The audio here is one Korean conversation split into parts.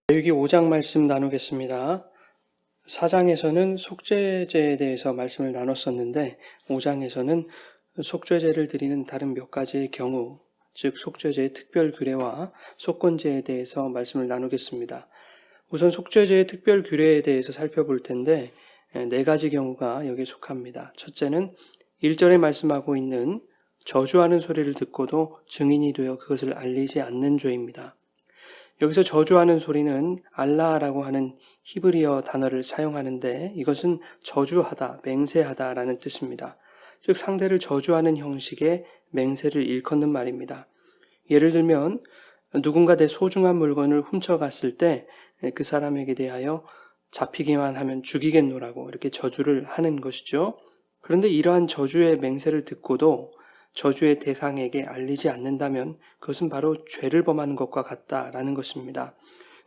레위기 5장 말씀 나누겠습니다. 4장에서는 속죄제에 대해서 말씀을 나눴었는데 5장에서는 속죄제를 드리는 다른 몇 가지의 경우, 즉 속죄제의 특별 규례와 속건제에 대해서 말씀을 나누겠습니다. 우선 속죄제의 특별 규례에 대해서 살펴볼 텐데 네 가지 경우가 여기에 속합니다. 첫째는 1절에 말씀하고 있는 저주하는 소리를 듣고도 증인이 되어 그것을 알리지 않는 죄입니다. 여기서 저주하는 소리는 알라라고 하는 히브리어 단어를 사용하는데 이것은 저주하다, 맹세하다라는 뜻입니다. 즉 상대를 저주하는 형식의 맹세를 일컫는 말입니다. 예를 들면 누군가 내 소중한 물건을 훔쳐갔을 때 그 사람에게 대하여 잡히기만 하면 죽이겠노라고 이렇게 저주를 하는 것이죠. 그런데 이러한 저주의 맹세를 듣고도 저주의 대상에게 알리지 않는다면 그것은 바로 죄를 범하는 것과 같다라는 것입니다.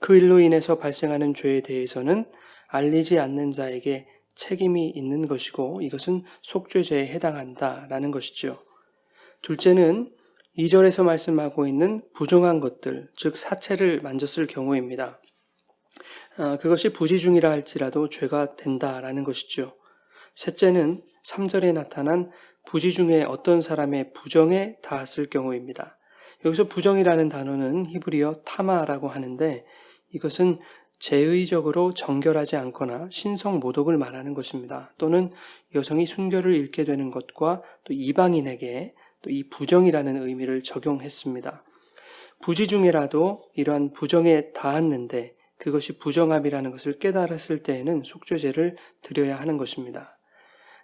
그 일로 인해서 발생하는 죄에 대해서는 알리지 않는 자에게 책임이 있는 것이고 이것은 속죄죄에 해당한다라는 것이죠. 둘째는 2절에서 말씀하고 있는 부정한 것들, 즉 사체를 만졌을 경우입니다. 그것이 부지중이라 할지라도 죄가 된다라는 것이죠. 셋째는 3절에 나타난 부지 중에 어떤 사람의 부정에 닿았을 경우입니다. 여기서 부정이라는 단어는 히브리어 타마라고 하는데 이것은 제의적으로 정결하지 않거나 신성 모독을 말하는 것입니다. 또는 여성이 순결을 잃게 되는 것과 또 이방인에게 또 이 부정이라는 의미를 적용했습니다. 부지 중에라도 이러한 부정에 닿았는데 그것이 부정함이라는 것을 깨달았을 때에는 속죄제를 드려야 하는 것입니다.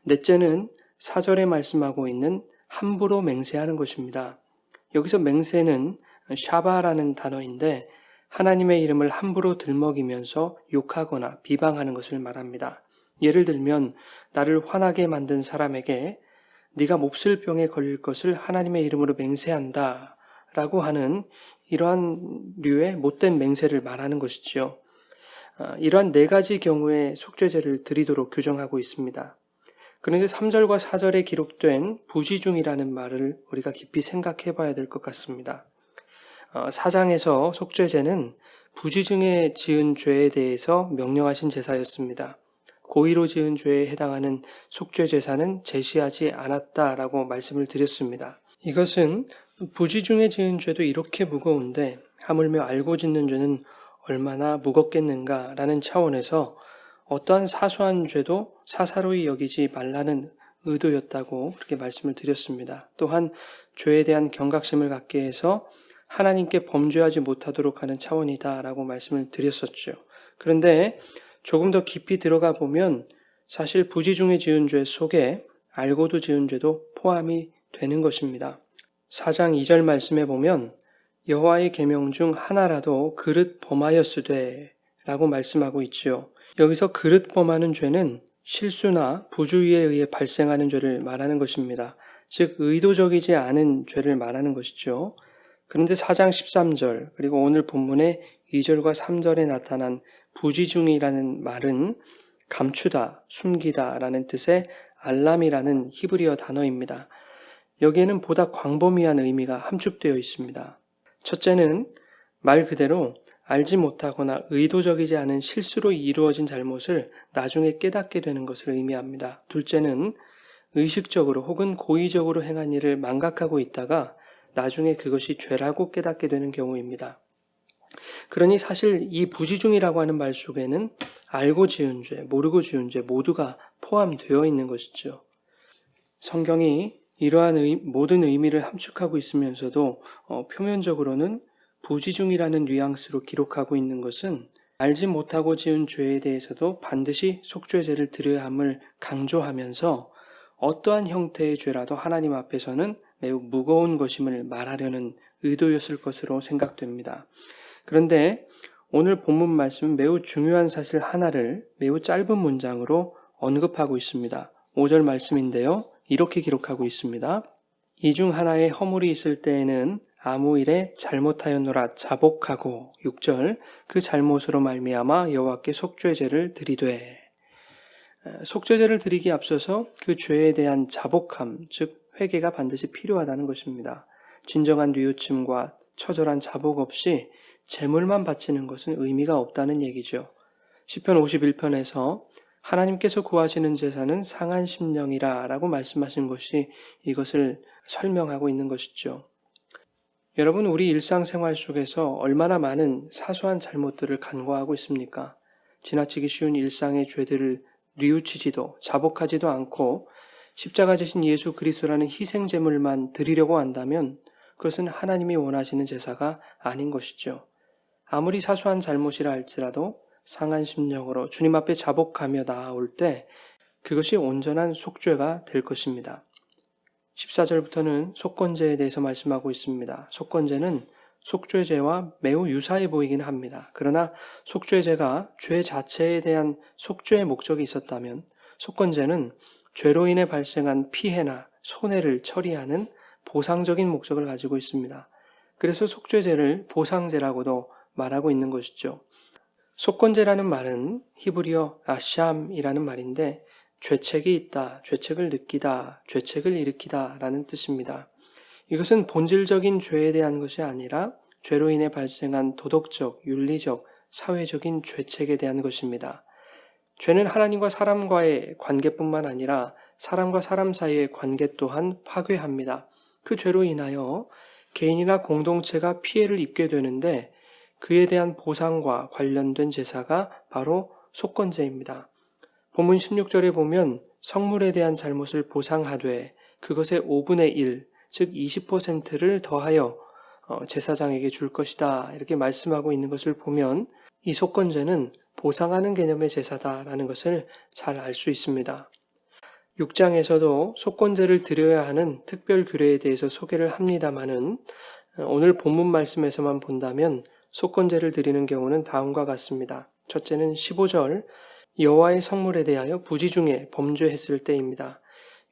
넷째는 4절에 말씀하고 있는 함부로 맹세하는 것입니다. 여기서 맹세는 샤바라는 단어인데 하나님의 이름을 함부로 들먹이면서 욕하거나 비방하는 것을 말합니다. 예를 들면 나를 화나게 만든 사람에게 네가 몹쓸 병에 걸릴 것을 하나님의 이름으로 맹세한다 라고 하는 이러한 류의 못된 맹세를 말하는 것이지요. 이러한 네 가지 경우에 속죄제를 드리도록 규정하고 있습니다. 그런데 3절과 4절에 기록된 부지중이라는 말을 우리가 깊이 생각해 봐야 될 것 같습니다. 4장에서 속죄제는 부지중에 지은 죄에 대해서 명령하신 제사였습니다. 고의로 지은 죄에 해당하는 속죄제사는 제시하지 않았다라고 말씀을 드렸습니다. 이것은 부지중에 지은 죄도 이렇게 무거운데 하물며 알고 짓는 죄는 얼마나 무겁겠는가라는 차원에서 어떠한 사소한 죄도 사사로이 여기지 말라는 의도였다고 그렇게 말씀을 드렸습니다. 또한 죄에 대한 경각심을 갖게 해서 하나님께 범죄하지 못하도록 하는 차원이다라고 말씀을 드렸었죠. 그런데 조금 더 깊이 들어가 보면 사실 부지중에 지은 죄 속에 알고도 지은 죄도 포함이 되는 것입니다. 4장 2절 말씀에 보면 여호와의 계명 중 하나라도 그릇 범하였으되 라고 말씀하고 있지요. 여기서 그릇 범하는 죄는 실수나 부주의에 의해 발생하는 죄를 말하는 것입니다. 즉 의도적이지 않은 죄를 말하는 것이죠. 그런데 4장 13절 그리고 오늘 본문의 2절과 3절에 나타난 부지중이라는 말은 감추다, 숨기다 라는 뜻의 알람이라는 히브리어 단어입니다. 여기에는 보다 광범위한 의미가 함축되어 있습니다. 첫째는 말 그대로 알지 못하거나 의도적이지 않은 실수로 이루어진 잘못을 나중에 깨닫게 되는 것을 의미합니다. 둘째는 의식적으로 혹은 고의적으로 행한 일을 망각하고 있다가 나중에 그것이 죄라고 깨닫게 되는 경우입니다. 그러니 사실 이 부지중이라고 하는 말 속에는 알고 지은 죄, 모르고 지은 죄 모두가 포함되어 있는 것이죠. 성경이 이러한 모든 의미를 함축하고 있으면서도 표면적으로는 부지중이라는 뉘앙스로 기록하고 있는 것은 알지 못하고 지은 죄에 대해서도 반드시 속죄제를 드려야 함을 강조하면서 어떠한 형태의 죄라도 하나님 앞에서는 매우 무거운 것임을 말하려는 의도였을 것으로 생각됩니다. 그런데 오늘 본문 말씀은 매우 중요한 사실 하나를 매우 짧은 문장으로 언급하고 있습니다. 5절 말씀인데요. 이렇게 기록하고 있습니다. 이 중 하나에 허물이 있을 때에는 아무 일에 잘못하였노라 자복하고 6절 그 잘못으로 말미암아 여호와께 속죄제를 드리되 속죄제를 드리기 앞서서 그 죄에 대한 자복함 즉 회개가 반드시 필요하다는 것입니다. 진정한 뉘우침과 처절한 자복 없이 제물만 바치는 것은 의미가 없다는 얘기죠. 시편 51편에서 하나님께서 구하시는 제사는 상한 심령이라 라고 말씀하신 것이 이것을 설명하고 있는 것이죠. 여러분, 우리 일상생활 속에서 얼마나 많은 사소한 잘못들을 간과하고 있습니까? 지나치기 쉬운 일상의 죄들을 뉘우치지도 자복하지도 않고 십자가 지신 예수 그리스도라는 희생제물만 드리려고 한다면 그것은 하나님이 원하시는 제사가 아닌 것이죠. 아무리 사소한 잘못이라 할지라도 상한 심령으로 주님 앞에 자복하며 나아올 때 그것이 온전한 속죄가 될 것입니다. 14절부터는 속건제에 대해서 말씀하고 있습니다. 속건제는 속죄제와 매우 유사해 보이긴 합니다. 그러나 속죄제가 죄 자체에 대한 속죄의 목적이 있었다면 속건제는 죄로 인해 발생한 피해나 손해를 처리하는 보상적인 목적을 가지고 있습니다. 그래서 속죄제를 보상제라고도 말하고 있는 것이죠. 속건제라는 말은 히브리어 아샴이라는 말인데 죄책이 있다, 죄책을 느끼다, 죄책을 일으키다 라는 뜻입니다. 이것은 본질적인 죄에 대한 것이 아니라 죄로 인해 발생한 도덕적, 윤리적, 사회적인 죄책에 대한 것입니다. 죄는 하나님과 사람과의 관계뿐만 아니라 사람과 사람 사이의 관계 또한 파괴합니다. 그 죄로 인하여 개인이나 공동체가 피해를 입게 되는데 그에 대한 보상과 관련된 제사가 바로 속건제입니다. 본문 16절에 보면 성물에 대한 잘못을 보상하되 그것의 5분의 1, 즉 20%를 더하여 제사장에게 줄 것이다 이렇게 말씀하고 있는 것을 보면 이 속건제는 보상하는 개념의 제사다라는 것을 잘 알 수 있습니다. 6장에서도 속건제를 드려야 하는 특별 규례에 대해서 소개를 합니다마는 오늘 본문 말씀에서만 본다면 속건제를 드리는 경우는 다음과 같습니다. 첫째는 15절 여호와의 성물에 대하여 부지 중에 범죄했을 때입니다.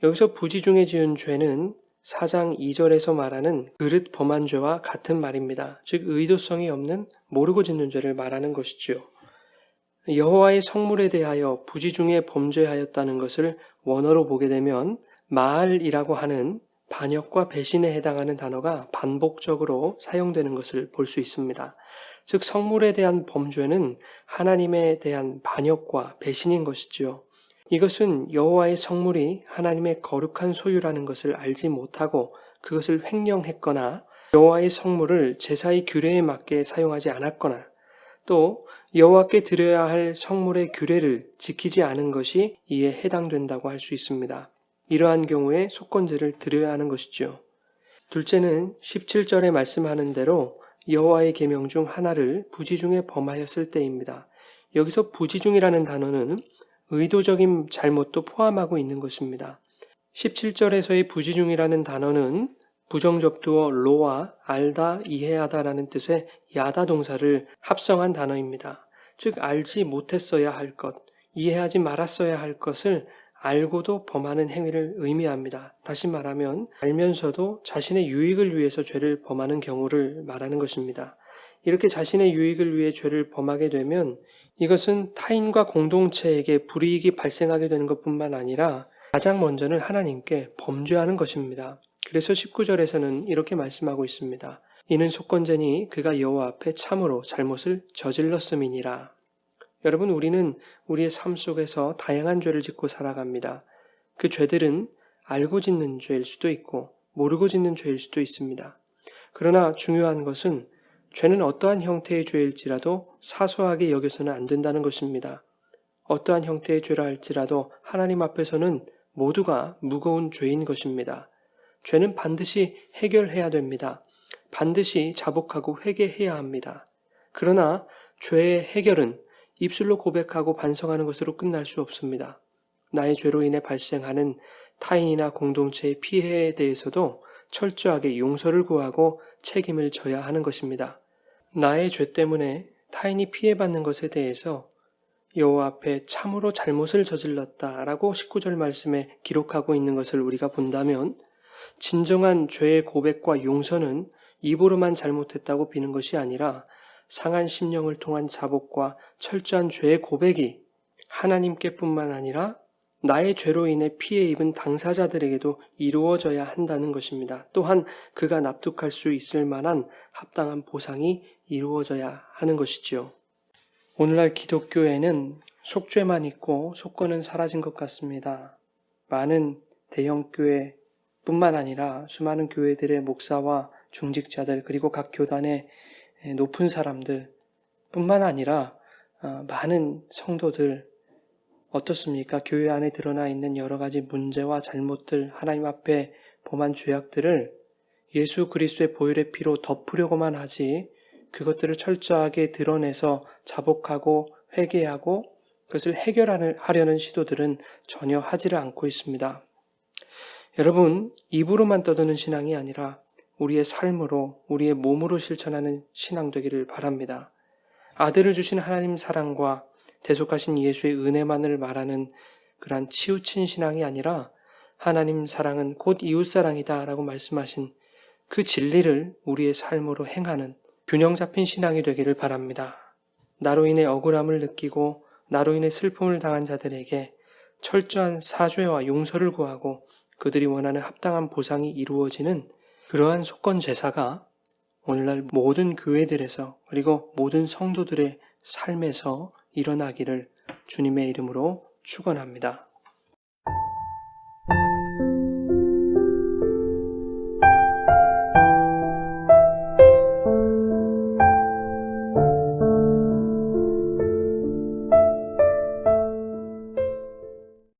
여기서 부지 중에 지은 죄는 4장 2절에서 말하는 그릇 범한 죄와 같은 말입니다. 즉 의도성이 없는 모르고 짓는 죄를 말하는 것이죠. 여호와의 성물에 대하여 부지 중에 범죄하였다는 것을 원어로 보게 되면 마알이라고 하는 반역과 배신에 해당하는 단어가 반복적으로 사용되는 것을 볼 수 있습니다. 즉 성물에 대한 범죄는 하나님에 대한 반역과 배신인 것이지요. 이것은 여호와의 성물이 하나님의 거룩한 소유라는 것을 알지 못하고 그것을 횡령했거나 여호와의 성물을 제사의 규례에 맞게 사용하지 않았거나 또 여호와께 드려야 할 성물의 규례를 지키지 않은 것이 이에 해당된다고 할 수 있습니다. 이러한 경우에 속건제를 드려야 하는 것이죠. 둘째는 17절에 말씀하는 대로 여호와의 계명 중 하나를 부지 중에 범하였을 때입니다. 여기서 부지 중이라는 단어는 의도적인 잘못도 포함하고 있는 것입니다. 17절에서의 부지 중이라는 단어는 부정접두어 로와 알다, 이해하다라는 뜻의 야다 동사를 합성한 단어입니다. 즉 알지 못했어야 할 것, 이해하지 말았어야 할 것을 알고도 범하는 행위를 의미합니다. 다시 말하면 알면서도 자신의 유익을 위해서 죄를 범하는 경우를 말하는 것입니다. 이렇게 자신의 유익을 위해 죄를 범하게 되면 이것은 타인과 공동체에게 불이익이 발생하게 되는 것뿐만 아니라 가장 먼저는 하나님께 범죄하는 것입니다. 그래서 19절에서는 이렇게 말씀하고 있습니다. 이는 속건제니 그가 여호와 앞에 참으로 잘못을 저질렀음이니라. 여러분, 우리는 우리의 삶 속에서 다양한 죄를 짓고 살아갑니다. 그 죄들은 알고 짓는 죄일 수도 있고 모르고 짓는 죄일 수도 있습니다. 그러나 중요한 것은 죄는 어떠한 형태의 죄일지라도 사소하게 여겨서는 안 된다는 것입니다. 어떠한 형태의 죄라 할지라도 하나님 앞에서는 모두가 무거운 죄인 것입니다. 죄는 반드시 해결해야 됩니다. 반드시 자복하고 회개해야 합니다. 그러나 죄의 해결은 입술로 고백하고 반성하는 것으로 끝날 수 없습니다. 나의 죄로 인해 발생하는 타인이나 공동체의 피해에 대해서도 철저하게 용서를 구하고 책임을 져야 하는 것입니다. 나의 죄 때문에 타인이 피해받는 것에 대해서 여호와 앞에 참으로 잘못을 저질렀다라고 19절 말씀에 기록하고 있는 것을 우리가 본다면 진정한 죄의 고백과 용서는 입으로만 잘못했다고 비는 것이 아니라 상한 심령을 통한 자복과 철저한 죄의 고백이 하나님께 뿐만 아니라 나의 죄로 인해 피해 입은 당사자들에게도 이루어져야 한다는 것입니다. 또한 그가 납득할 수 있을 만한 합당한 보상이 이루어져야 하는 것이지요. 오늘날 기독교에는 속죄만 있고 속건은 사라진 것 같습니다. 많은 대형교회 뿐만 아니라 수많은 교회들의 목사와 중직자들 그리고 각 교단의 높은 사람들 뿐만 아니라 많은 성도들 어떻습니까? 교회 안에 드러나 있는 여러 가지 문제와 잘못들, 하나님 앞에 범한 죄악들을 예수 그리스도의 보혈의 피로 덮으려고만 하지 그것들을 철저하게 드러내서 자복하고 회개하고 그것을 해결하려는 시도들은 전혀 하지를 않고 있습니다. 여러분, 입으로만 떠드는 신앙이 아니라 우리의 삶으로, 우리의 몸으로 실천하는 신앙 되기를 바랍니다. 아들을 주신 하나님 사랑과 대속하신 예수의 은혜만을 말하는 그러한 치우친 신앙이 아니라 하나님 사랑은 곧 이웃 사랑이다 라고 말씀하신 그 진리를 우리의 삶으로 행하는 균형 잡힌 신앙이 되기를 바랍니다. 나로 인해 억울함을 느끼고 나로 인해 슬픔을 당한 자들에게 철저한 사죄와 용서를 구하고 그들이 원하는 합당한 보상이 이루어지는 그러한 속건 제사가 오늘날 모든 교회들에서 그리고 모든 성도들의 삶에서 일어나기를 주님의 이름으로 축원합니다.